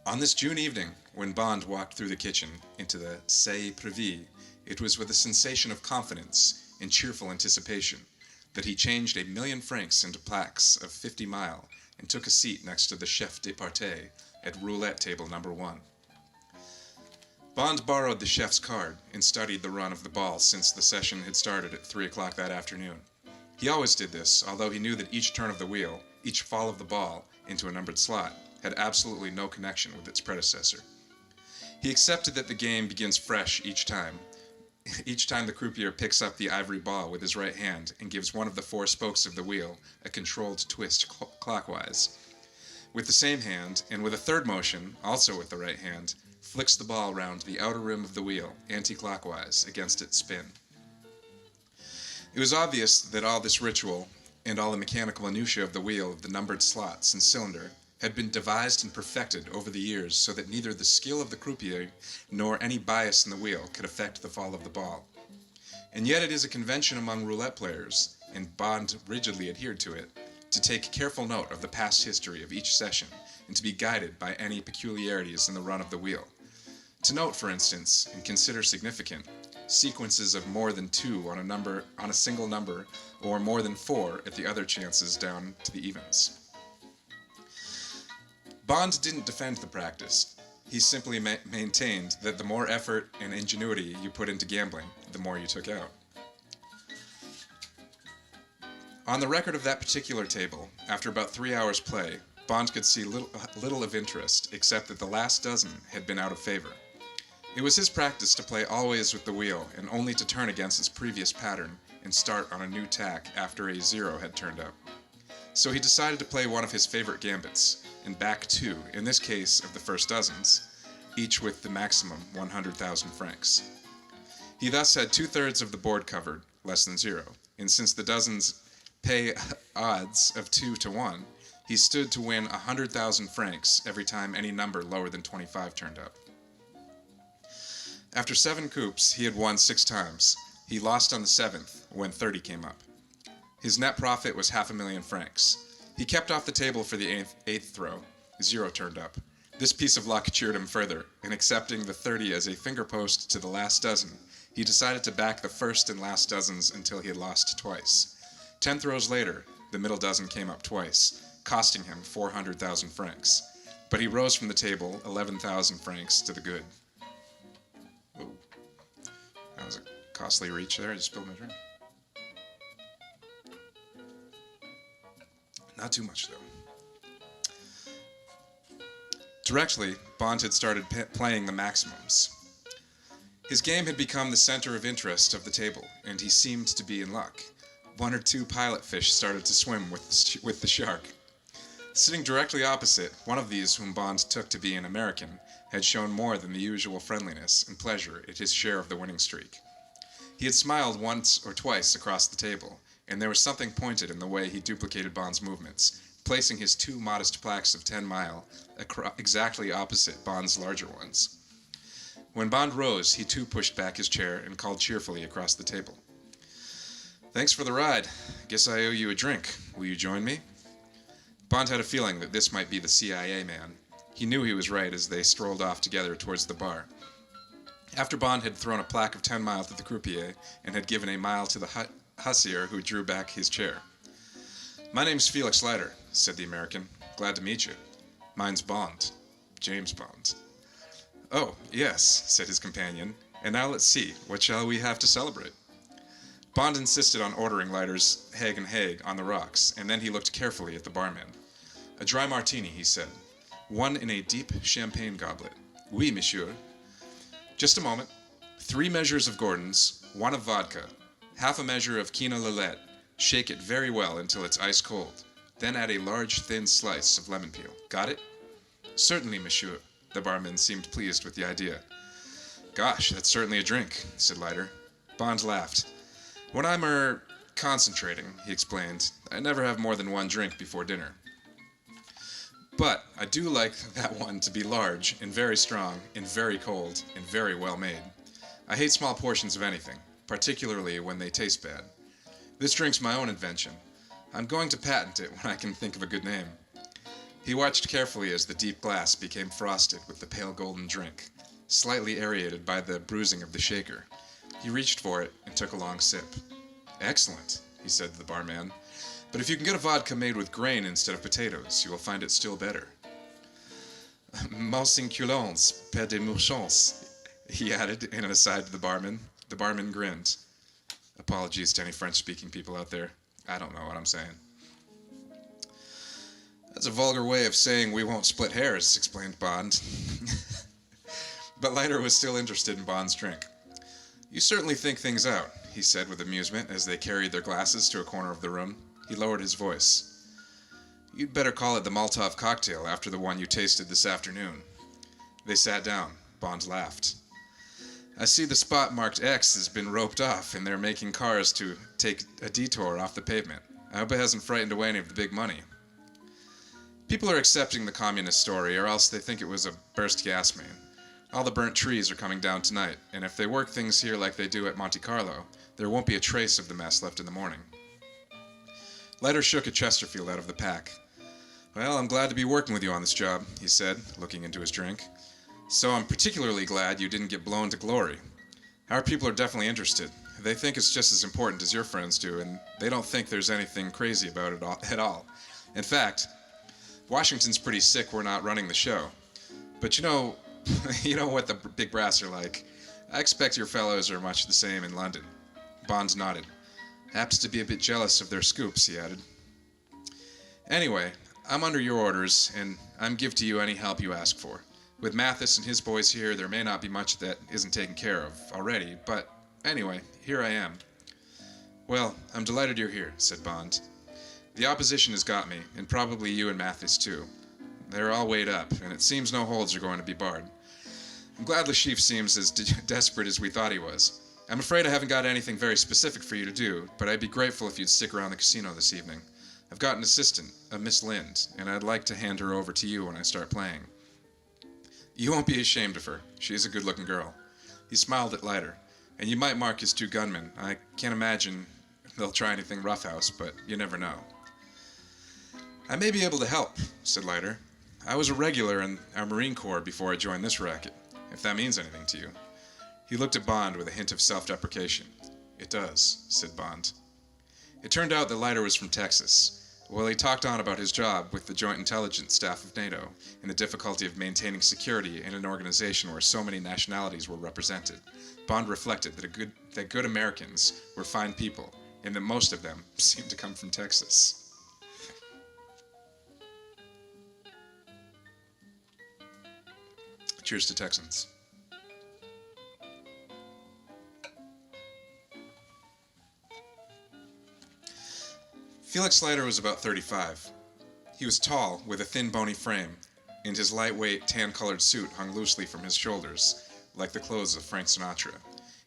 On this June evening, when Bond walked through the kitchen into the C'est Prévu, it was with a sensation of confidence and cheerful anticipation that he changed 1,000,000 francs into plaques of 50 mile and took a seat next to the chef de partie at roulette table number 1. Bond borrowed the chef's card and studied the run of the ball since the session had started at 3 o'clock that afternoon. He always did this, although he knew that each turn of the wheel, each fall of the ball into a numbered slot, had absolutely no connection with its predecessor. He accepted that the game begins fresh each time the croupier picks up the ivory ball with his right hand and gives one of the 4 spokes of the wheel a controlled twist clockwise. With the same hand, and with a third motion, also with the right hand, flicks the ball round the outer rim of the wheel, anti-clockwise, against its spin. It was obvious that all this ritual, and all the mechanical minutiae of the wheel of the numbered slots and cylinder, had been devised and perfected over the years so that neither the skill of the croupier nor any bias in the wheel could affect the fall of the ball. And yet it is a convention among roulette players, and Bond rigidly adhered to it, to take careful note of the past history of each session and to be guided by any peculiarities in the run of the wheel. To note, for instance, and consider significant, sequences of more than 2 on a single number, or more than 4 at the other chances down to the evens. Bond didn't defend the practice. He simply maintained that the more effort and ingenuity you put into gambling, the more you took out. On the record of that particular table, after about 3 hours' play, Bond could see little of interest, except that the last dozen had been out of favor. It was his practice to play always with the wheel, and only to turn against its previous pattern and start on a new tack after a 0 had turned up. So he decided to play one of his favorite gambits, and back 2, in this case of the first dozens, each with the maximum 100,000 francs. He thus had 2/3 of the board covered, less than 0, and since the dozens pay odds of 2 to 1, he stood to win 100,000 francs every time any number lower than 25 turned up. After 7 coups, he had won 6 times. He lost on the 7th, when 30 came up. His net profit was 500,000 francs. He kept off the table for the 8th throw. 0 turned up. This piece of luck cheered him further, and accepting the 30 as a finger post to the last dozen, he decided to back the first and last dozens until he had lost twice. 10 throws later, the middle dozen came up twice, costing him 400,000 francs. But he rose from the table 11,000 francs to the good. Whoa. That was a costly reach there. I just spilled my drink. Not too much, though. Directly, Bond had started playing the maximums. His game had become the center of interest of the table, and he seemed to be in luck. 1 or 2 pilot fish started to swim with the shark. Sitting directly opposite, one of these, whom Bond took to be an American, had shown more than the usual friendliness and pleasure at his share of the winning streak. He had smiled once or twice across the table, and there was something pointed in the way he duplicated Bond's movements, placing his 2 modest plaques of 10 mile exactly opposite Bond's larger ones. When Bond rose, he too pushed back his chair and called cheerfully across the table. "Thanks for the ride. Guess I owe you a drink. Will you join me?" Bond had a feeling that this might be the CIA man. He knew he was right as they strolled off together towards the bar. After Bond had thrown a plaque of 10 mile to the croupier and had given a mile to the hussier who drew back his chair. "My name's Felix Leiter," said the American. "Glad to meet you." "Mine's Bond. James Bond." "Oh, yes," said his companion. "And now let's see, what shall we have to celebrate?" Bond insisted on ordering Leiter's Hague and Hague on the rocks, and then he looked carefully at the barman. "A dry martini," he said. "One in a deep champagne goblet." "Oui, monsieur." "Just a moment. 3 measures of Gordon's, 1 of vodka, half a measure of quina lillet. Shake it very well until it's ice cold. Then add a large thin slice of lemon peel. Got it?" "Certainly, monsieur." The barman seemed pleased with the idea. "Gosh, that's certainly a drink," said Leiter. Bond laughed. "When I'm concentrating," he explained, "I never have more than 1 drink before dinner. But I do like that one to be large and very strong and very cold and very well made. I hate small portions of anything, particularly when they taste bad. This drink's my own invention. I'm going to patent it when I can think of a good name." He watched carefully as the deep glass became frosted with the pale golden drink, slightly aerated by the bruising of the shaker. He reached for it and took a long sip. "Excellent," he said to the barman. "But if you can get a vodka made with grain instead of potatoes, you will find it still better." "Monsinculons, père de mouchons," he added in an aside to the barman. The barman grinned. Apologies to any French-speaking people out there. I don't know what I'm saying. "That's a vulgar way of saying we won't split hairs," explained Bond. But Leiter was still interested in Bond's drink. "You certainly think things out," he said with amusement as they carried their glasses to a corner of the room. He lowered his voice. "You'd better call it the Molotov cocktail after the one you tasted this afternoon." They sat down. Bond laughed. "I see the spot marked X has been roped off, and they're making cars to take a detour off the pavement. I hope it hasn't frightened away any of the big money." "People are accepting the communist story, or else they think it was a burst gas main. All the burnt trees are coming down tonight, and if they work things here like they do at Monte Carlo, there won't be a trace of the mess left in the morning." Leiter shook a Chesterfield out of the pack. "Well, I'm glad to be working with you on this job," he said, looking into his drink. "So I'm particularly glad you didn't get blown to glory. Our people are definitely interested. They think it's just as important as your friends do, and they don't think there's anything crazy about it at all. In fact, Washington's pretty sick we're not running the show. But you know what the big brass are like. I expect your fellows are much the same in London." Bond nodded. "Apt to be a bit jealous of their scoops," he added. "Anyway, I'm under your orders, and I'm give to you any help you ask for. With Mathis and his boys here, there may not be much that isn't taken care of already, but anyway, here I am." "Well, I'm delighted you're here," said Bond. "The opposition has got me, and probably you and Mathis too. They're all weighed up, and it seems no holds are going to be barred. I'm glad Le Chiffre seems as desperate as we thought he was. I'm afraid I haven't got anything very specific for you to do, but I'd be grateful if you'd stick around the casino this evening. I've got an assistant, a Miss Lynd, and I'd like to hand her over to you when I start playing. You won't be ashamed of her. She's a good-looking girl." He smiled at Leiter. "And you might mark his two gunmen. I can't imagine they'll try anything roughhouse, but you never know." "I may be able to help," said Leiter. "I was a regular in our Marine Corps before I joined this racket, if that means anything to you." He looked at Bond with a hint of self-deprecation. "It does," said Bond. It turned out that Leiter was from Texas. While he talked on about his job with the Joint Intelligence Staff of NATO and the difficulty of maintaining security in an organization where so many nationalities were represented, Bond reflected that good Americans were fine people, and that most of them seemed to come from Texas. Cheers to Texans. Felix Leiter was about 35. He was tall, with a thin, bony frame, and his lightweight, tan-colored suit hung loosely from his shoulders, like the clothes of Frank Sinatra.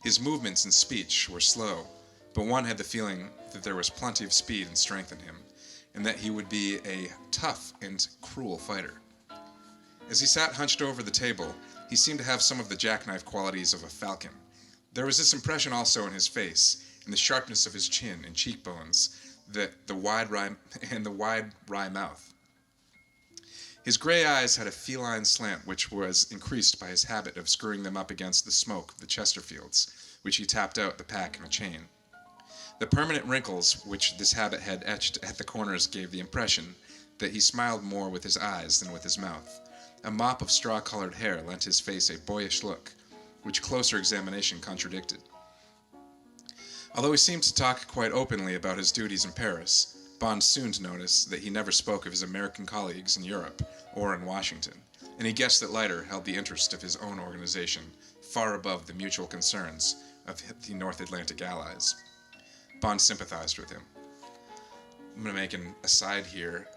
His movements and speech were slow, but one had the feeling that there was plenty of speed and strength in him, and that he would be a tough and cruel fighter. As he sat hunched over the table, he seemed to have some of the jackknife qualities of a falcon. There was this impression also in his face, in the sharpness of his chin and cheekbones, the wide wry mouth. His gray eyes had a feline slant which was increased by his habit of screwing them up against the smoke of the Chesterfields, which he tapped out the pack in a chain. The permanent wrinkles which this habit had etched at the corners gave the impression that he smiled more with his eyes than with his mouth. A mop of straw-colored hair lent his face a boyish look, which closer examination contradicted. Although he seemed to talk quite openly about his duties in Paris, Bond soon noticed that he never spoke of his American colleagues in Europe or in Washington, and he guessed that Leiter held the interest of his own organization far above the mutual concerns of the North Atlantic allies. Bond sympathized with him. I'm going to make an aside here.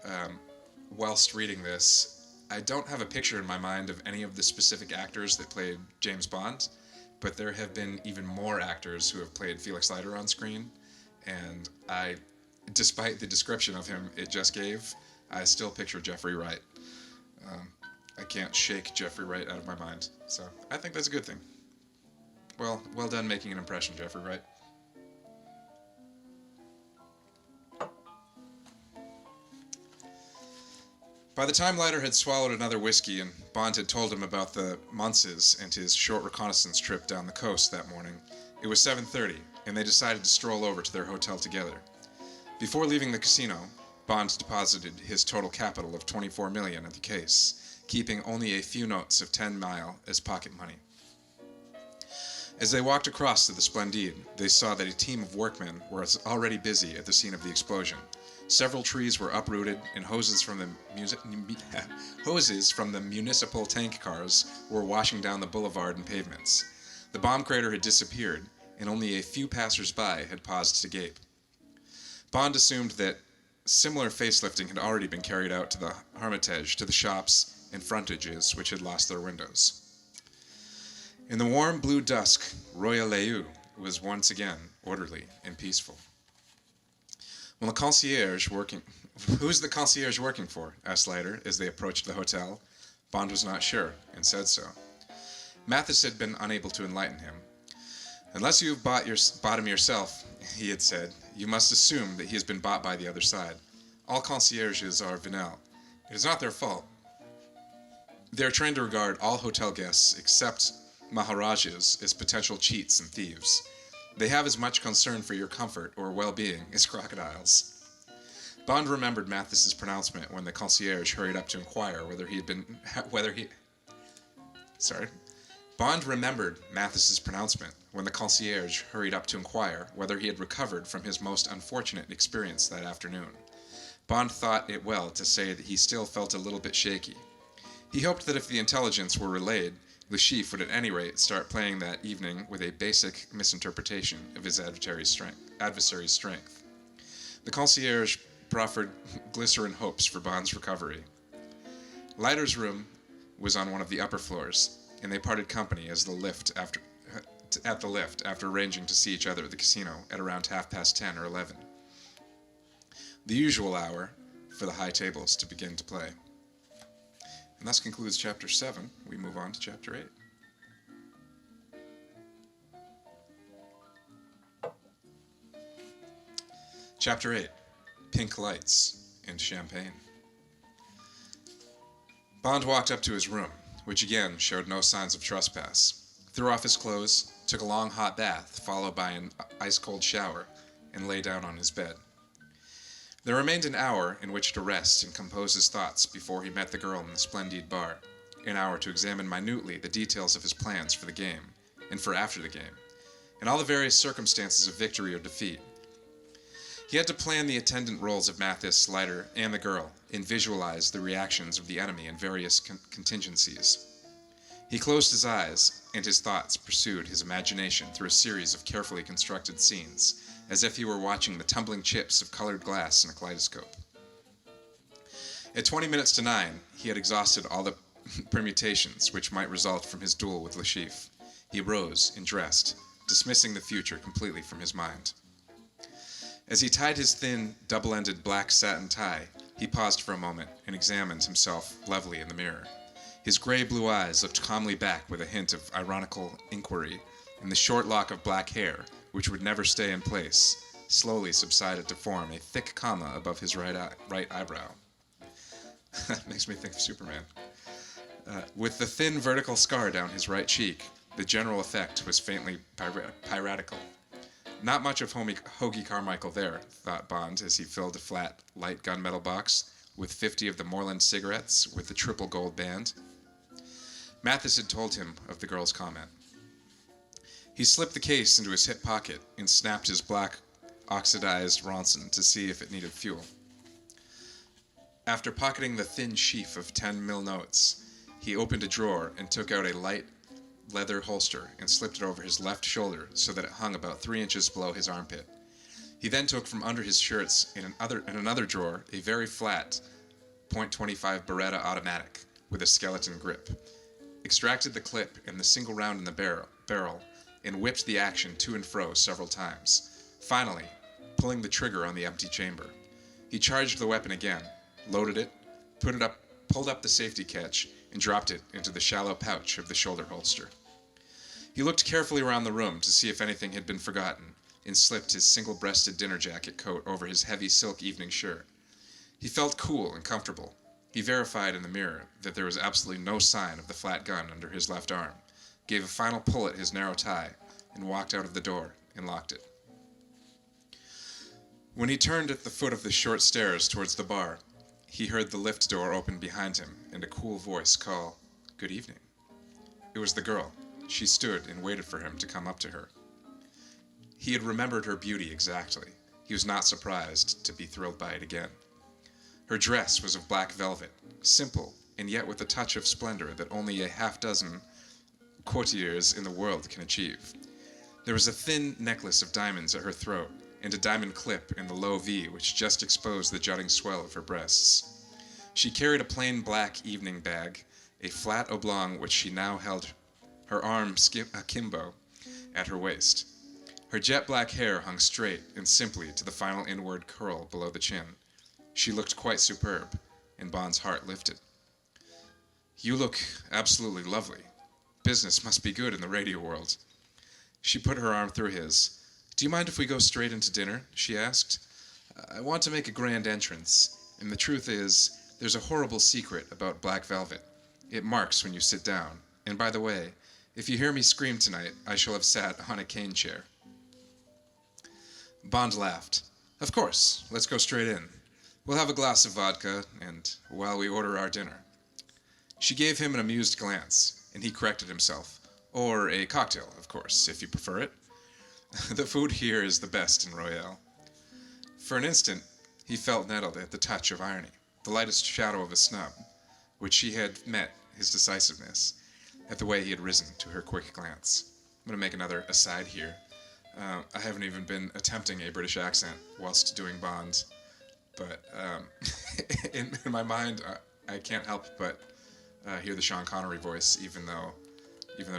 Whilst reading this, I don't have a picture in my mind of any of the specific actors that played James Bond, but there have been even more actors who have played Felix Leiter on screen, and despite the description of him it just gave, I still picture Jeffrey Wright. I can't shake Jeffrey Wright out of my mind, so I think that's a good thing. Well done making an impression, Jeffrey Wright. By the time Leiter had swallowed another whiskey and Bond had told him about the Munces and his short reconnaissance trip down the coast that morning, it was 7:30, and they decided to stroll over to their hotel together. Before leaving the casino, Bond deposited his total capital of $24 million at the case, keeping only a few notes of 10 mile as pocket money. As they walked across to the Splendide, they saw that a team of workmen was already busy at the scene of the explosion. Several trees were uprooted, and hoses from the municipal tank cars were washing down the boulevard and pavements. The bomb crater had disappeared, and only a few passers-by had paused to gape. Bond assumed that similar facelifting had already been carried out to the Hermitage, to the shops and frontages which had lost their windows. In the warm blue dusk, Royale was once again orderly and peaceful. Who's the concierge working for? Asked Leiter as they approached the hotel. Bond was not sure, and said so. Mathis had been unable to enlighten him. Unless you have bought him yourself, he had said, you must assume that he has been bought by the other side. All concierges are venal. It is not their fault. They are trained to regard all hotel guests, except Maharajas, as potential cheats and thieves. They have as much concern for your comfort or well-being as crocodiles. Bond remembered Mathis's pronouncement when the concierge hurried up to inquire Bond remembered Mathis's pronouncement when the concierge hurried up to inquire whether he had recovered from his most unfortunate experience that afternoon. Bond thought it well to say that he still felt a little bit shaky. He hoped that if the intelligence were relayed, Le Chiffre would at any rate start playing that evening with a basic misinterpretation of his adversary's strength. The concierge proffered glycerin hopes for Bond's recovery. Leiter's room was on one of the upper floors, and they parted company at the lift after arranging to see each other at the casino at around 10:30 or 11. The usual hour for the high tables to begin to play. And thus concludes Chapter 7. We move on to Chapter 8. Chapter 8. Pink Lights and Champagne. Bond walked up to his room, which again showed no signs of trespass, threw off his clothes, took a long hot bath, followed by an ice-cold shower, and lay down on his bed. There remained an hour in which to rest and compose his thoughts before he met the girl in the Splendide bar, an hour to examine minutely the details of his plans for the game, and for after the game, and all the various circumstances of victory or defeat. He had to plan the attendant roles of Mathis, Leiter, and the girl, and visualize the reactions of the enemy in various contingencies. He closed his eyes, and his thoughts pursued his imagination through a series of carefully constructed scenes, as if he were watching the tumbling chips of colored glass in a kaleidoscope. At 9:20, he had exhausted all the permutations which might result from his duel with Le Chiffre. He rose and dressed, dismissing the future completely from his mind. As he tied his thin, double-ended black satin tie, he paused for a moment and examined himself levelly in the mirror. His gray-blue eyes looked calmly back with a hint of ironical inquiry, and the short lock of black hair, which would never stay in place, slowly subsided to form a thick comma above his right eyebrow. Makes me think of Superman. With the thin vertical scar down his right cheek, the general effect was faintly piratical. Not much of Hoagie Carmichael there, thought Bond as he filled a flat, light gunmetal box with 50 of the Moreland cigarettes with the triple gold band. Mathis had told him of the girl's comment. He slipped the case into his hip pocket and snapped his black, oxidized Ronson to see if it needed fuel. After pocketing the thin sheaf of 10 notes, he opened a drawer and took out a light leather holster and slipped it over his left shoulder so that it hung about 3 inches below his armpit. He then took from under his shirts in another drawer a very flat .25 Beretta automatic with a skeleton grip, extracted the clip and the single round in the barrel, and whipped the action to and fro several times, finally pulling the trigger on the empty chamber. He charged the weapon again, loaded it, pulled up the safety catch, and dropped it into the shallow pouch of the shoulder holster. He looked carefully around the room to see if anything had been forgotten, and slipped his single-breasted dinner jacket coat over his heavy silk evening shirt. He felt cool and comfortable, He verified in the mirror that there was absolutely no sign of the flat gun under his left arm, gave a final pull at his narrow tie, and walked out of the door and locked it. When he turned at the foot of the short stairs towards the bar, he heard the lift door open behind him and a cool voice call, "Good evening." It was the girl. She stood and waited for him to come up to her. He had remembered her beauty exactly. He was not surprised to be thrilled by it again. Her dress was of black velvet, simple, and yet with a touch of splendor that only a half-dozen courtiers in the world can achieve. There was a thin necklace of diamonds at her throat, and a diamond clip in the low V which just exposed the jutting swell of her breasts. She carried a plain black evening bag, a flat oblong which she now held her arm akimbo at her waist. Her jet black hair hung straight and simply to the final inward curl below the chin. She looked quite superb, and Bond's heart lifted. "You look absolutely lovely. Business must be good in the radio world." She put her arm through his. "Do you mind if we go straight into dinner?" she asked. "I want to make a grand entrance, and the truth is, there's a horrible secret about black velvet. It marks when you sit down, and by the way, if you hear me scream tonight, I shall have sat on a cane chair." Bond laughed. "Of course, let's go straight in. We'll have a glass of vodka, and while we order our dinner." She gave him an amused glance, and he corrected himself. "Or a cocktail, of course, if you prefer it. The food here is the best in Royale." For an instant, he felt nettled at the touch of irony, the lightest shadow of a snub, which she had met his decisiveness, at the way he had risen to her quick glance. I'm going to make another aside here. I haven't even been attempting a British accent whilst doing Bond, but in my mind, I can't help but hear the Sean Connery voice, even though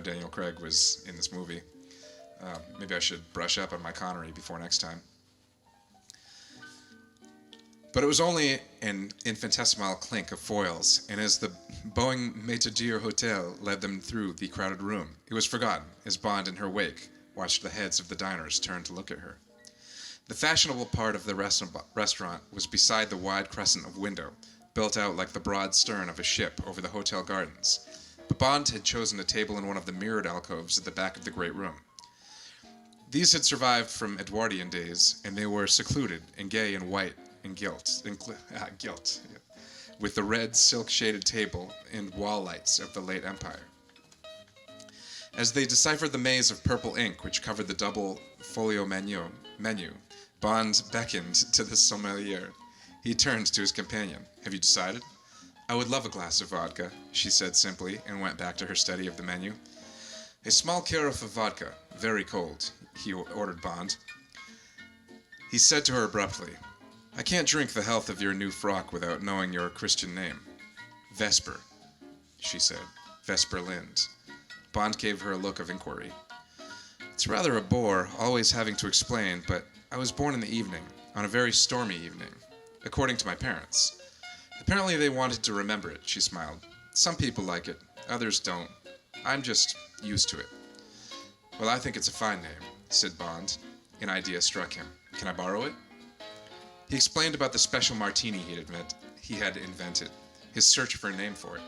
Daniel Craig was in this movie. Maybe I should brush up on my Connery before next time. But it was only an infinitesimal clink of foils, and as the Boeing Maître d'Hôtel Hotel led them through the crowded room, it was forgotten as Bond in her wake watched the heads of the diners turn to look at her. The fashionable part of the restaurant was beside the wide crescent of window, built out like the broad stern of a ship over the hotel gardens. But Bond had chosen a table in one of the mirrored alcoves at the back of the great room. These had survived from Edwardian days, and they were secluded and gay and white and gilt, with the red silk-shaded table and wall lights of the late Empire. As they deciphered the maze of purple ink which covered the double folio menu, Bond beckoned to the sommelier. He turned to his companion. "Have you decided?" "I would love a glass of vodka," she said simply, and went back to her study of the menu. "A small carafe of vodka, very cold," he ordered Bond. He said to her abruptly, "I can't drink the health of your new frock without knowing your Christian name." "Vesper," she said. "Vesper Lynd." Bond gave her a look of inquiry. "It's rather a bore, always having to explain, but I was born in the evening, on a very stormy evening, according to my parents. Apparently they wanted to remember it," she smiled. "Some people like it, others don't. I'm just used to it." "Well, I think it's a fine name," said Bond. An idea struck him. "Can I borrow it?" He explained about the special martini he had invented, his search for a name for it.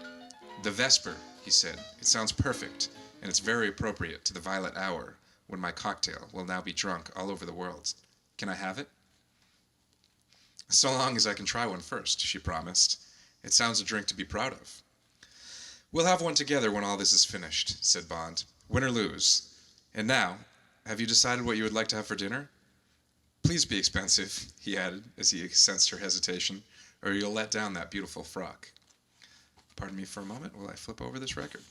"The Vesper," he said. "It sounds perfect, and it's very appropriate to the violet hour when my cocktail will now be drunk all over the world. Can I have it?" "So long as I can try one first," she promised. "It sounds a drink to be proud of." "We'll have one together when all this is finished," said Bond. "Win or lose. And now, have you decided what you would like to have for dinner? Please be expensive," he added, as he sensed her hesitation, "or you'll let down that beautiful frock." Pardon me for a moment while I flip over this record.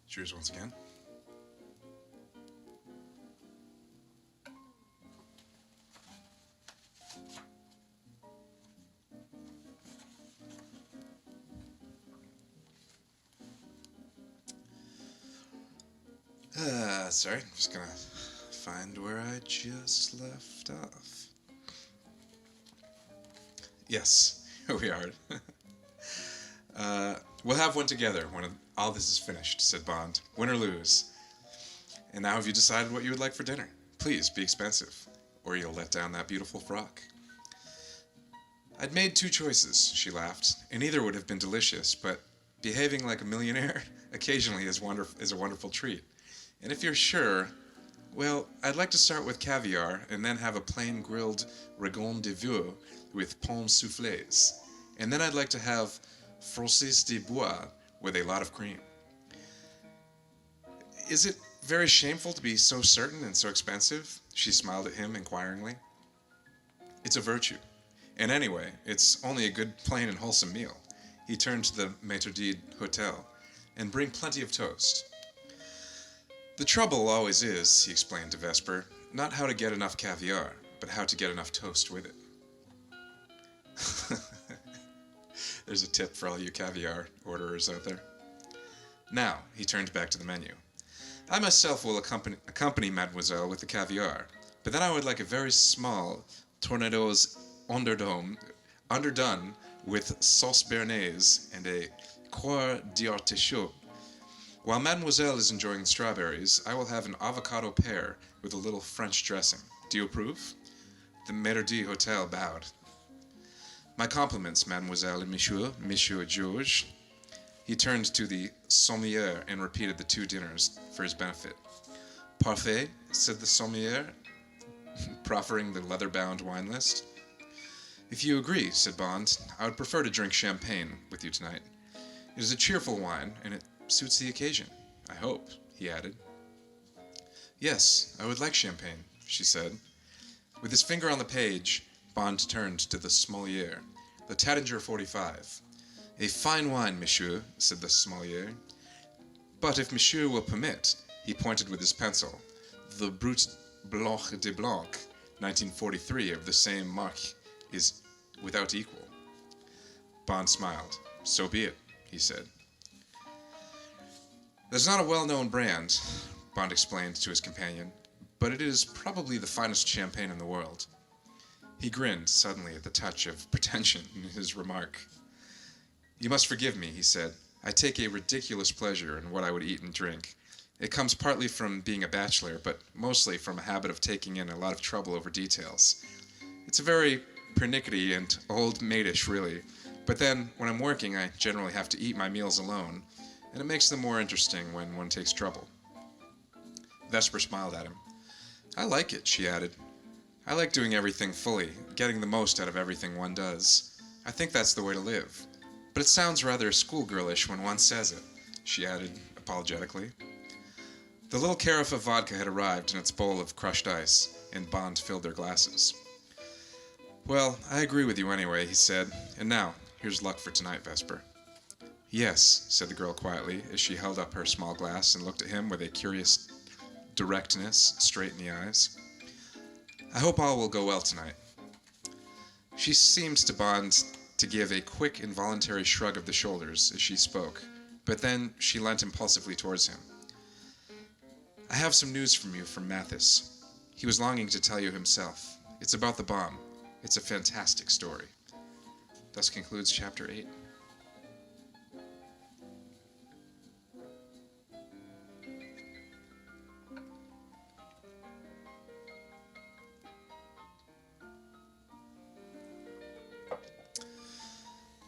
Cheers once again. Sorry, I'm just gonna find where I just left off. Yes, here we are. We'll have one together when all this is finished, said Bond. Win or lose. And now have you decided what you would like for dinner? Please, be expensive, or you'll let down that beautiful frock. I'd made two choices, she laughed, and either would have been delicious, but behaving like a millionaire occasionally is a wonderful treat. And if you're sure, well, I'd like to start with caviar and then have a plain grilled ragon de veau with pommes soufflés. And then I'd like to have froisses de bois with a lot of cream. Is it very shameful to be so certain and so expensive? She smiled at him inquiringly. It's a virtue. And anyway, it's only a good, plain, and wholesome meal. He turned to the Maître d' Hôtel. And bring plenty of toast. The trouble always is, he explained to Vesper, not how to get enough caviar, but how to get enough toast with it. There's a tip for all you caviar orderers out there. Now, he turned back to the menu. I myself will accompany Mademoiselle with the caviar, but then I would like a very small tornadoes underdone with sauce béarnaise and a coeur d'artichaut. While Mademoiselle is enjoying the strawberries, I will have an avocado pear with a little French dressing. Do you approve? The Maître d' Hôtel bowed. My compliments, Mademoiselle and Monsieur Georges. He turned to the sommelier and repeated the two dinners for his benefit. Parfait, said the sommelier, proffering the leather-bound wine list. If you agree, said Bond, I would prefer to drink champagne with you tonight. It is a cheerful wine, and it suits the occasion, I hope, he added. Yes, I would like champagne, she said. With his finger on the page, Bond turned to the sommelier, the Taittinger 45. A fine wine, monsieur, said the sommelier. But if monsieur will permit, he pointed with his pencil, the Brut Blanc de Blanc, 1943 of the same marque, is without equal. Bond smiled. So be it, he said. That's not a well-known brand, Bond explained to his companion, but it is probably the finest champagne in the world. He grinned suddenly at the touch of pretension in his remark. You must forgive me, he said. I take a ridiculous pleasure in what I would eat and drink. It comes partly from being a bachelor, but mostly from a habit of taking in a lot of trouble over details. It's a very pernickety and old maidish, really. But then, when I'm working, I generally have to eat my meals alone, and it makes them more interesting when one takes trouble. Vesper smiled at him. I like it, she added. I like doing everything fully, getting the most out of everything one does. I think that's the way to live. But it sounds rather schoolgirlish when one says it, she added apologetically. The little carafe of vodka had arrived in its bowl of crushed ice, and Bond filled their glasses. Well, I agree with you anyway, he said. And now, here's luck for tonight, Vesper. Yes, said the girl quietly, as she held up her small glass and looked at him with a curious directness straight in the eyes. I hope all will go well tonight. She seemed to Bond to give a quick, involuntary shrug of the shoulders as she spoke, but then she leant impulsively towards him. I have some news from you from Mathis. He was longing to tell you himself. It's about the bomb. It's a fantastic story. Thus concludes Chapter 8.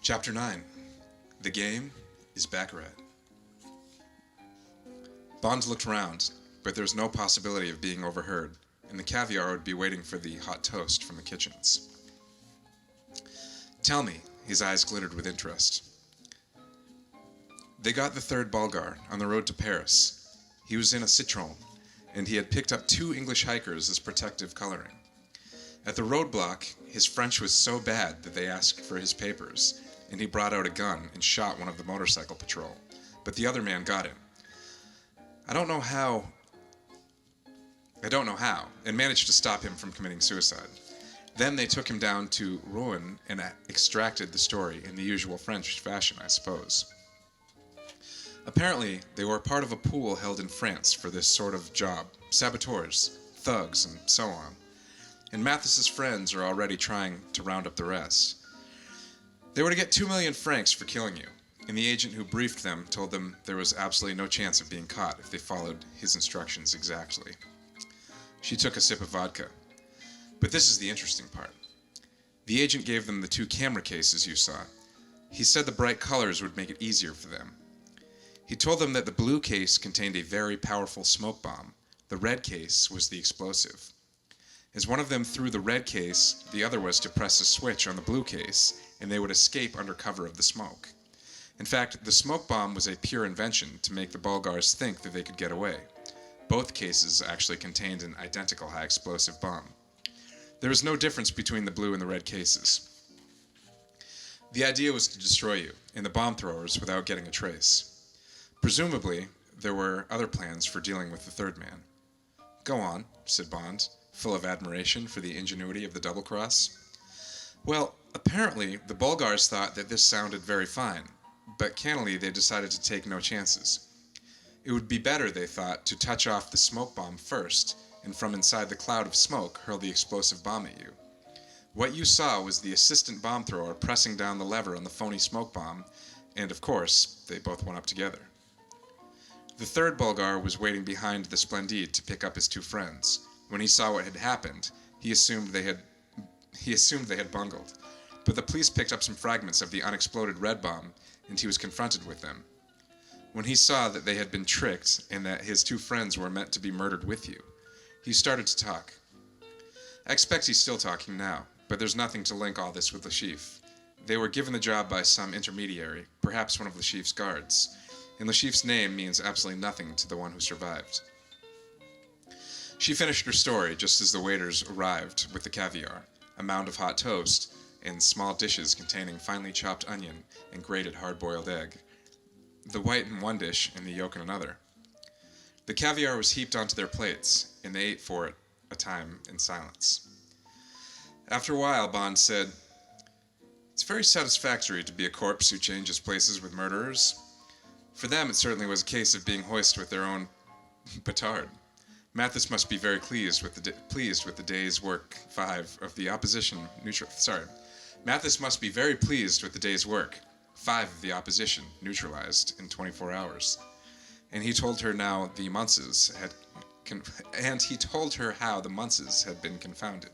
Chapter 9. The game is baccarat. Bond looked round, but there was no possibility of being overheard, and the caviar would be waiting for the hot toast from the kitchens. Tell me, his eyes glittered with interest. They got the third Bulgar on the road to Paris. He was in a Citroën, and he had picked up 2 English hikers as protective coloring. At the roadblock, his French was so bad that they asked for his papers, and he brought out a gun and shot one of the motorcycle patrol, but the other man got him. I don't know how, and managed to stop him from committing suicide. Then they took him down to Rouen and extracted the story in the usual French fashion, I suppose. Apparently, they were part of a pool held in France for this sort of job, saboteurs, thugs, and so on. And Mathis's friends are already trying to round up the rest. They were to get 2 million francs for killing you, and the agent who briefed them told them there was absolutely no chance of being caught if they followed his instructions exactly. She took a sip of vodka. But this is the interesting part. The agent gave them the 2 camera cases you saw. He said the bright colors would make it easier for them. He told them that the blue case contained a very powerful smoke bomb. The red case was the explosive. As one of them threw the red case, the other was to press a switch on the blue case, and they would escape under cover of the smoke. In fact, the smoke bomb was a pure invention to make the Bulgars think that they could get away. Both cases actually contained an identical high explosive bomb. There was no difference between the blue and the red cases. The idea was to destroy you and the bomb throwers without getting a trace. Presumably, there were other plans for dealing with the third man. "Go on," said Bond, full of admiration for the ingenuity of the double-cross. "Well, apparently the Bulgars thought that this sounded very fine, but cannily they decided to take no chances. It would be better, they thought, to touch off the smoke bomb first, and from inside the cloud of smoke hurl the explosive bomb at you. What you saw was the assistant bomb thrower pressing down the lever on the phony smoke bomb, and of course, they both went up together. The third Bulgar was waiting behind the Splendide to pick up his 2 friends. When he saw what had happened, he assumed they had bungled. But the police picked up some fragments of the unexploded red bomb, and he was confronted with them. When he saw that they had been tricked and that his 2 friends were meant to be murdered with you, he started to talk. I expect he's still talking now, but there's nothing to link all this with Le Chiffre. They were given the job by some intermediary, perhaps one of Le Chiffre's guards, and Le Chiffre's name means absolutely nothing to the one who survived." She finished her story just as the waiters arrived with the caviar, a mound of hot toast, and small dishes containing finely chopped onion and grated hard-boiled egg, the white in one dish and the yolk in another. The caviar was heaped onto their plates, and they ate for it a time in silence. After a while, Bond said, "It's very satisfactory to be a corpse who changes places with murderers. For them, it certainly was a case of being hoist with their own petard. Mathis must be very pleased with the day's work 5 of the opposition Mathis must be very pleased with the day's work 5 of the opposition neutralized in 24 hours." And he told her how the Munces had been confounded.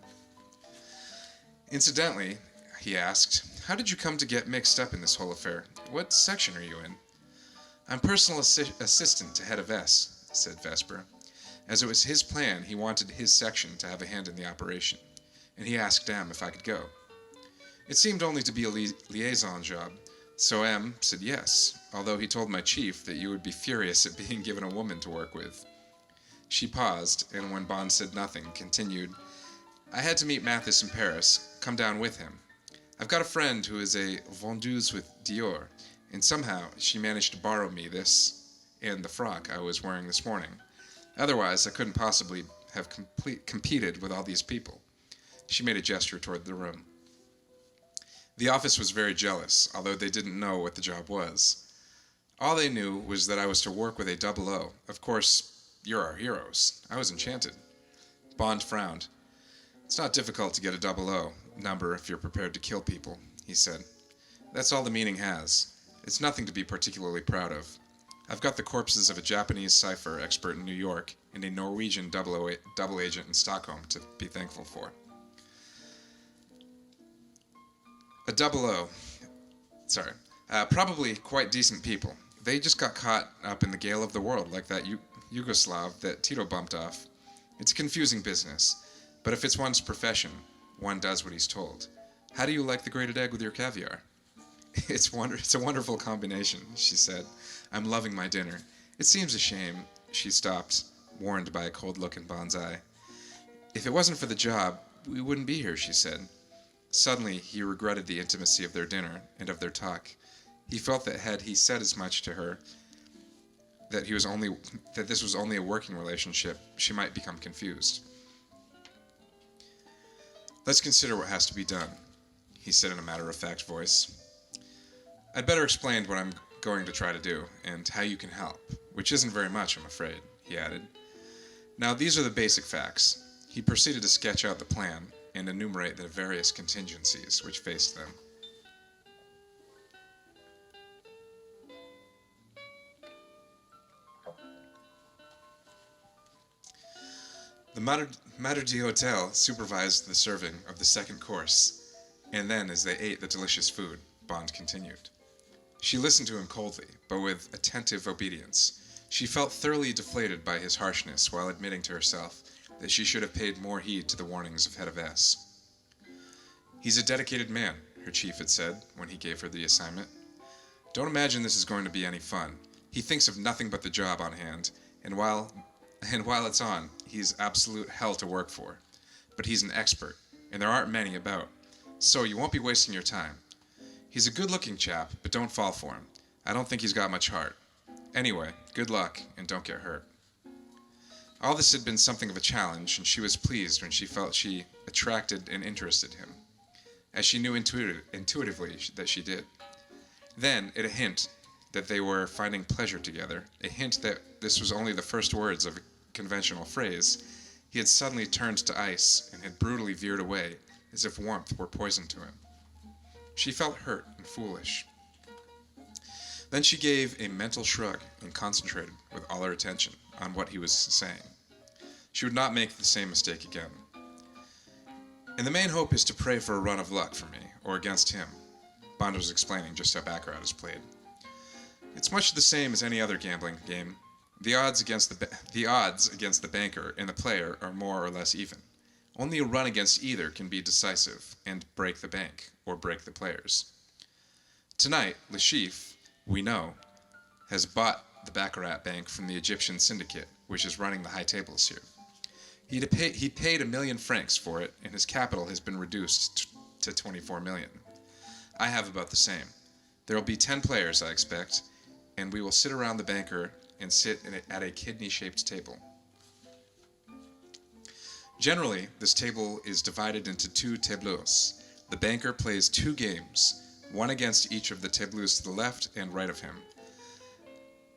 "Incidentally," he asked, "how did you come to get mixed up in this whole affair? What section are you in?" "I'm personal assistant to head of S," said Vesper. As it was his plan, he wanted his section to have a hand in the operation, and he asked M if I could go. It seemed only to be a liaison job, so M said yes, although he told my chief that you would be furious at being given a woman to work with. She paused, and when Bond said nothing, continued, "I had to meet Mathis in Paris, come down with him. I've got a friend who is a vendeuse with Dior, and somehow she managed to borrow me this and the frock I was wearing this morning. Otherwise, I couldn't possibly have competed with all these people." She made a gesture toward the room. The office was very jealous, although they didn't know what the job was. All they knew was that I was to work with a 00. Of course, you're our heroes. I was enchanted. Bond frowned. "It's not difficult to get a 00 number if you're prepared to kill people," he said. "That's all the meaning has. It's nothing to be particularly proud of. I've got the corpses of a Japanese cipher expert in New York and a Norwegian double agent in Stockholm to be thankful for." A 00. Probably quite decent people. They just got caught up in the gale of the world like that Yugoslav that Tito bumped off. It's a confusing business, but if it's one's profession, one does what he's told. How do you like the grated egg with your caviar?" It's a wonderful combination," she said. "I'm loving my dinner. It seems a shame." She stopped, warned by a cold look in Bond's eye. "If it wasn't for the job, we wouldn't be here," she said. Suddenly, he regretted the intimacy of their dinner and of their talk. He felt that had he said as much to her, that this was only a working relationship, she might become confused. "Let's consider what has to be done," he said in a matter-of-fact voice. "I'd better explain what I'm going to try to do, and how you can help, which isn't very much, I'm afraid," he added. Now, these are the basic facts. He proceeded to sketch out the plan and enumerate the various contingencies which faced them. The maître d'hôtel supervised the serving of the second course, and then, as they ate the delicious food, Bond continued. She listened to him coldly, but with attentive obedience. She felt thoroughly deflated by his harshness while admitting to herself that she should have paid more heed to the warnings of Head of S. "He's a dedicated man," her chief had said when he gave her the assignment. "Don't imagine this is going to be any fun. He thinks of nothing but the job on hand, and while it's on, he's absolute hell to work for. But he's an expert, and there aren't many about, so you won't be wasting your time. He's a good-looking chap, but don't fall for him. I don't think he's got much heart. Anyway, good luck, and don't get hurt." All this had been something of a challenge, and she was pleased when she felt she attracted and interested him, as she knew intuitively that she did. Then, at a hint that they were finding pleasure together, a hint that this was only the first words of a conventional phrase, he had suddenly turned to ice and had brutally veered away, as if warmth were poison to him. She felt hurt and foolish. Then she gave a mental shrug and concentrated with all her attention on what he was saying. She would not make the same mistake again. "And the main hope is to pray for a run of luck for me, or against him." Bond was explaining just how baccarat is played. "It's much the same as any other gambling game. The odds against the banker and the player are more or less even. Only a run against either can be decisive and break the bank, or break the players. Tonight, Le Chiffre, we know, has bought the baccarat bank from the Egyptian syndicate, which is running the high tables here. He paid 1 million francs for it, and his capital has been reduced to 24 million. I have about the same. There will be 10 players, I expect, and we will sit around the banker and sit at a kidney-shaped table. Generally, this table is divided into 2 tableaux. The banker plays 2 games, one against each of the tableaux to the left and right of him.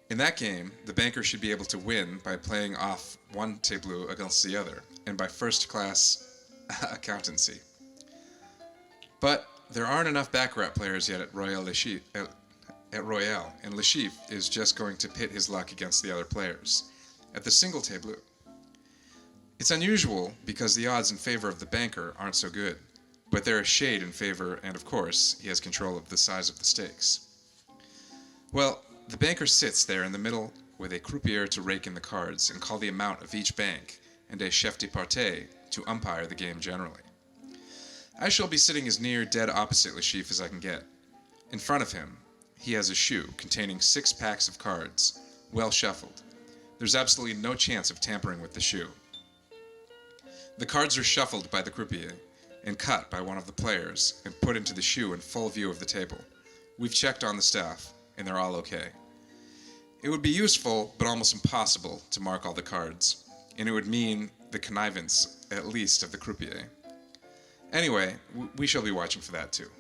In that game, the banker should be able to win by playing off one tableau against the other, and by first-class accountancy. But there aren't enough baccarat players yet at Royale, and Le Chiffre is just going to pit his luck against the other players at the single tableau. It's unusual because the odds in favor of the banker aren't so good, but they're a shade in favor, and of course, he has control of the size of the stakes. Well, the banker sits there in the middle with a croupier to rake in the cards and call the amount of each bank, and a chef de partie to umpire the game generally. I shall be sitting as near dead opposite Le Chiffre as I can get. In front of him, he has a shoe containing 6 packs of cards, well shuffled. There's absolutely no chance of tampering with the shoe. The cards are shuffled by the croupier and cut by one of the players and put into the shoe in full view of the table. We've checked on the staff, and they're all okay. It would be useful, but almost impossible, to mark all the cards, and it would mean the connivance, at least, of the croupier. Anyway, we shall be watching for that too.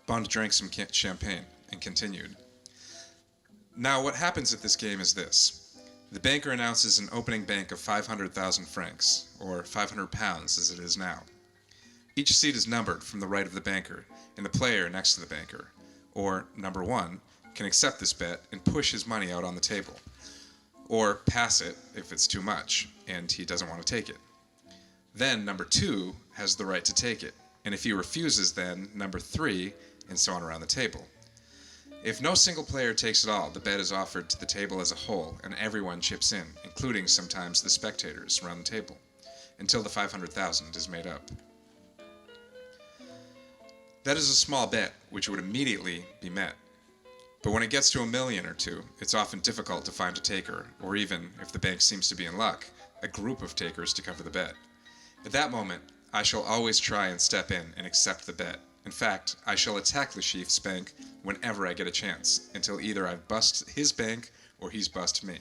Bond drank some champagne and continued. Now, what happens at this game is this. The banker announces an opening bank of 500,000 francs, or 500 pounds as it is now. Each seat is numbered from the right of the banker, and the player next to the banker, or number 1, can accept this bet and push his money out on the table, or pass it if it's too much, and he doesn't want to take it. Then number 2 has the right to take it, and if he refuses, then number 3, and so on around the table. If no single player takes it all, the bet is offered to the table as a whole, and everyone chips in, including sometimes the spectators around the table, until the 500,000 is made up. That is a small bet, which would immediately be met. But when it gets to 1 million or 2, it's often difficult to find a taker, or even, if the bank seems to be in luck, a group of takers to cover the bet. At that moment, I shall always try and step in and accept the bet. In fact, I shall attack Le Chiffre's bank whenever I get a chance, until either I've bust his bank or he's bust me.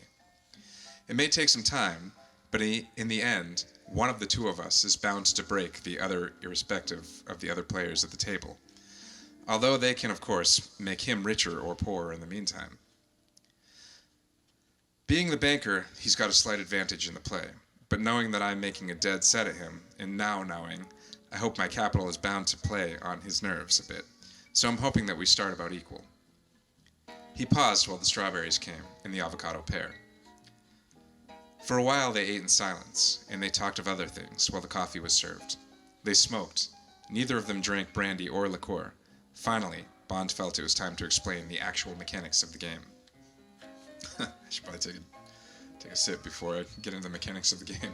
It may take some time, but in the end, one of the two of us is bound to break the other irrespective of the other players at the table, although they can, of course, make him richer or poorer in the meantime. Being the banker, he's got a slight advantage in the play, but knowing that I'm making a dead set at him, and now knowing, I hope my capital is bound to play on his nerves a bit, so I'm hoping that we start about equal. He paused while the strawberries came, and the avocado pear. For a while they ate in silence, and they talked of other things while the coffee was served. They smoked. Neither of them drank brandy or liqueur. Finally, Bond felt it was time to explain the actual mechanics of the game. I should probably take a sip before I get into the mechanics of the game.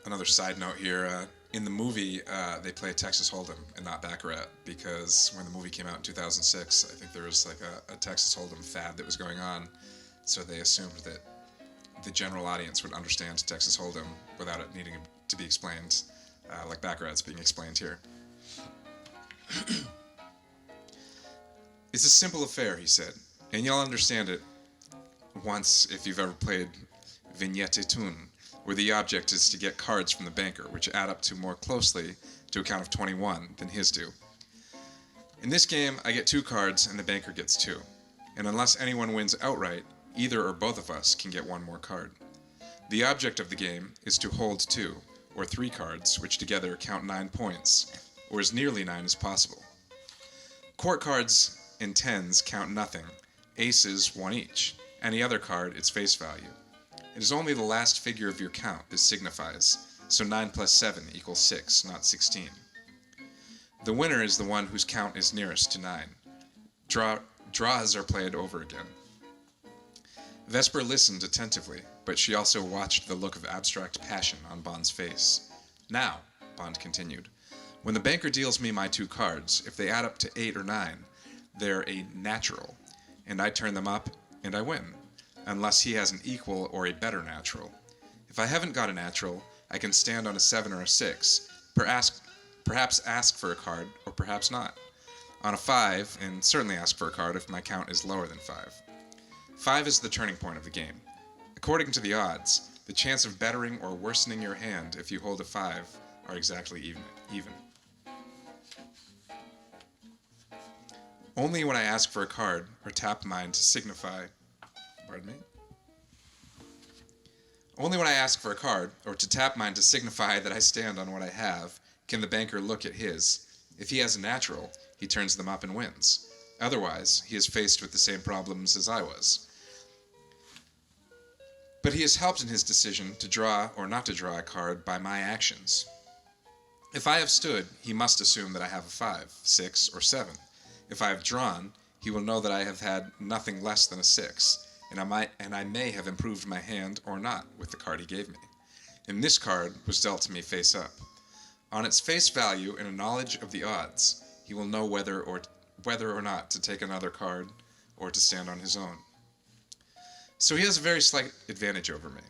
Another side note here, in the movie, they play Texas Hold'em and not Baccarat, because when the movie came out in 2006, I think there was like a Texas Hold'em fad that was going on, so they assumed that the general audience would understand Texas Hold'em without it needing to be explained, like Baccarat's being explained here. It's a simple affair, he said, and you'll understand it once if you've ever played Vignette Tune, where the object is to get cards from the banker, which add up to more closely to a count of 21 than his do. In this game, I get 2 cards and the banker gets 2, and unless anyone wins outright, either or both of us can get 1 more card. The object of the game is to hold 2, or 3 cards, which together count 9 points, or as nearly 9 as possible. Court cards and 10s count nothing, aces 1 each, any other card its face value. It is only the last figure of your count that signifies, so 9 plus 7 equals 6, not 16. The winner is the one whose count is nearest to 9. Draws are played over again. Vesper listened attentively, but she also watched the look of abstract passion on Bond's face. Now, Bond continued, when the banker deals me my 2 cards, if they add up to 8 or 9, they're a natural, and I turn them up and I win, unless he has an equal or a better natural. If I haven't got a natural, I can stand on a 7 or a 6, perhaps ask for a card, or perhaps not. On a 5, and certainly ask for a card if my count is lower than 5. 5 is the turning point of the game. According to the odds, the chance of bettering or worsening your hand if you hold a 5 are exactly even. Only when I ask for a card, or tap mine to signify Only when I ask for a card, or to tap mine to signify that I stand on what I have, can the banker look at his. If he has a natural, he turns them up and wins. Otherwise, he is faced with the same problems as I was. But he is helped in his decision to draw or not to draw a card by my actions. If I have stood, he must assume that I have a 5, 6, or 7. If I have drawn, he will know that I have had nothing less than a 6, and I may have improved my hand or not with the card he gave me. And this card was dealt to me face up. On its face value and a knowledge of the odds, he will know whether or not to take another card or to stand on his own. So he has a very slight advantage over me.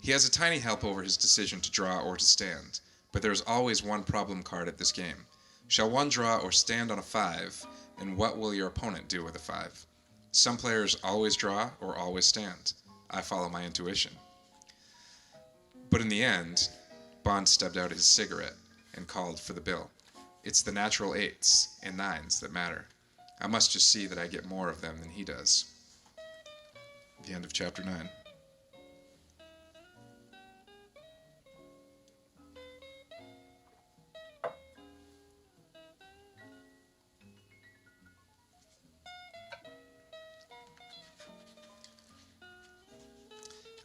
He has a tiny help over his decision to draw or to stand, but there is always one problem card at this game. Shall one draw or stand on a 5, and what will your opponent do with a 5? Some players always draw or always stand. I follow my intuition. But in the end, Bond stepped out his cigarette and called for the bill. It's the natural 8s and 9s that matter. I must just see that I get more of them than he does. The end of chapter 9.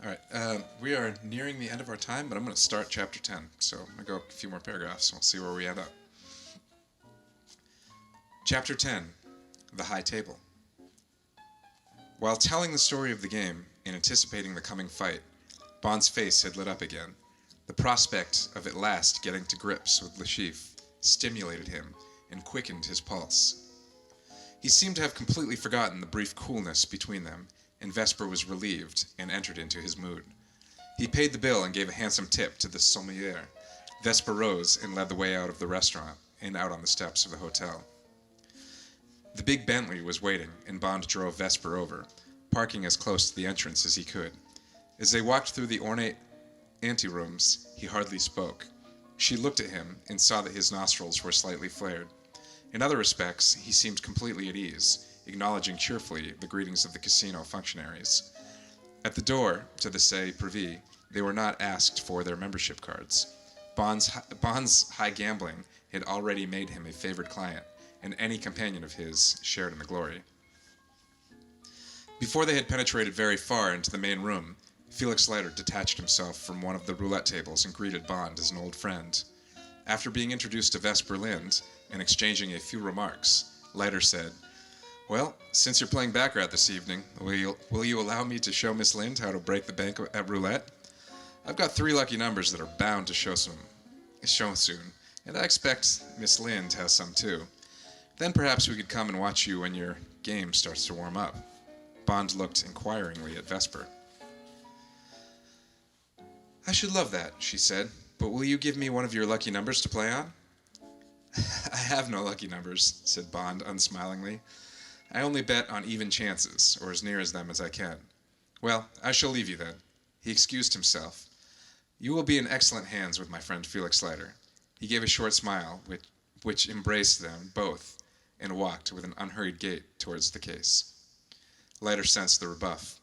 All right, we are nearing the end of our time, but I'm going to start chapter 10. So I'm going to go a few more paragraphs, and we'll see where we end up. Chapter 10, The High Table. While telling the story of the game and anticipating the coming fight, Bond's face had lit up again. The prospect of at last getting to grips with Le Chiffre stimulated him and quickened his pulse. He seemed to have completely forgotten the brief coolness between them, and Vesper was relieved and entered into his mood. He paid the bill and gave a handsome tip to the sommelier. Vesper rose and led the way out of the restaurant and out on the steps of the hotel. The big Bentley was waiting, and Bond drove Vesper over, parking as close to the entrance as he could. As they walked through the ornate anterooms, he hardly spoke. She looked at him and saw that his nostrils were slightly flared. In other respects, he seemed completely at ease, acknowledging cheerfully the greetings of the casino functionaries. At the door to the C'est Privé, they were not asked for their membership cards. Bond's high gambling had already made him a favored client, and any companion of his shared in the glory. Before they had penetrated very far into the main room, Felix Leiter detached himself from one of the roulette tables and greeted Bond as an old friend. After being introduced to Vesper Lynd and exchanging a few remarks, Leiter said, "Well, since you're playing baccarat this evening, will you allow me to show Miss Lynd how to break the bank at roulette? I've got 3 lucky numbers that are bound to show soon, and I expect Miss Lynd has some too. Then perhaps we could come and watch you when your game starts to warm up." Bond looked inquiringly at Vesper. "I should love that," she said, "but will you give me one of your lucky numbers to play on?" "I have no lucky numbers," said Bond unsmilingly. "I only bet on even chances, or as near as them as I can. Well, I shall leave you then." He excused himself. "You will be in excellent hands with my friend Felix Leiter." He gave a short smile, which embraced them both, and walked with an unhurried gait towards the case. Leiter sensed the rebuff.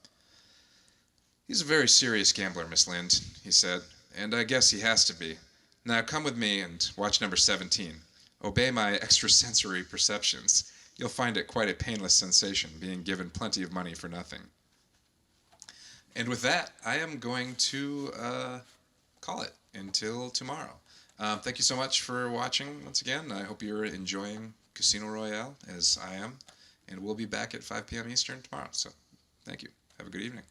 "He's a very serious gambler, Miss Lynd," he said, "and I guess he has to be. Now come with me and watch number 17. Obey my extrasensory perceptions. You'll find it quite a painless sensation, being given plenty of money for nothing." And with that, I am going to call it until tomorrow. Thank you so much for watching once again. I hope you're enjoying Casino Royale as I am. And we'll be back at 5 p.m. Eastern tomorrow. So thank you. Have a good evening.